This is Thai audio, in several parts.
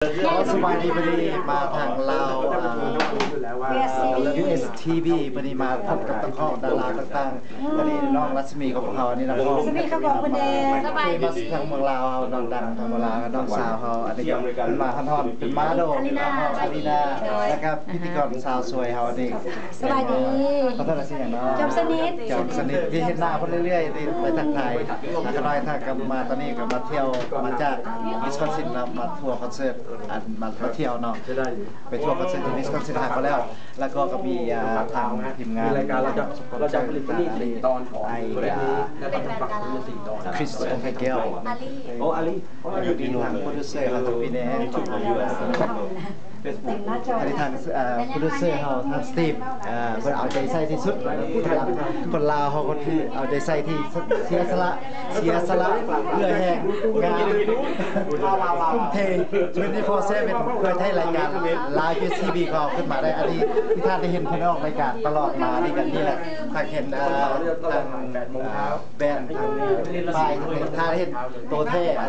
สบายดีพอดีมาทางลาว USTV พอดีมาพบกับตะข้อดาราต่างๆพอดีน้องรัศมีของเขาอันนี้นะรัศมีเขาบอกคนเดียวสบายดีทางเมืองลาวเขาน้องดังทางเมืองลาวน้องสาวเขาอันนี้เป็นมาฮันฮอนเป็นมาโดอาลีนาแล้วก็พิธีกรสาวสวยเขาอันนี้สบายดีเขาเป็นอะไรสิ่งเนาะจำสนิทที่เห็นหน้าคนเรื่อยๆไปทางไทยแล้วก็น้อยถ้ากลับมาตอนนี้ก็มาเที่ยวมาจากวิสคอนซินมาทัวร์คอนเสิร์ตมาเที่ยวเนาะไปทัวร์คอนเสิร์ตที่วิสคอนซินหายไปแล้วก็มีทางทีมงานรายการเราจะผลิตนี่4 ตอนของตัวนี้แล้วก็ฝักเป็น4 ตอนคริสโอเคเกลอาลีอยู่ที่นู่นโปรดิวเซอร์เขาทำปีนี้อันนี้ทางโปรดิวเซอร์เขาทางสตีฟคนเอาใจใส่ที่สุดคนลาวเขาคนที่เอาใจใส่ที่เสียสละเพื่อแห่งงานทุ่มเท24/7เพื่อให้รายการลาวยูทีวีเขาขึ้นมาได้อันนี้ที่ท่านได้เห็นพี่น้องรายการตลอดมานี่กันนี่แหละถ้าเห็นทางแบรนด์ทางป้ายถ้าเห็นตัวเท่อา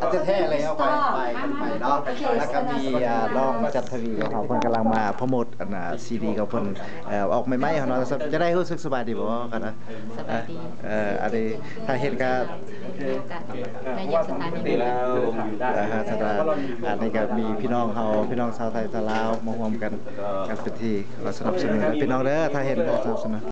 จจะเท่อะไรเอาไปเนาะแล้วก็มีน้องจัดทวีของเขาเพิ่นกำลังมาโปรโมทซีดีของเพิ่นออกใหม่ๆเขาเนาะจะได้รู้สึกสบายดีบ่กันนะสบายดีอันนี้ถ้าเห็นก็ในยังสถานีแล้วสถานอันนี้ก็มีพี่น้องเขาพี่น้องชาวไทยชาวลาวมาร่วมกันเป็นที่สนับสนุนพี่น้องเด้อถ้าเห็นก็สนับสนุน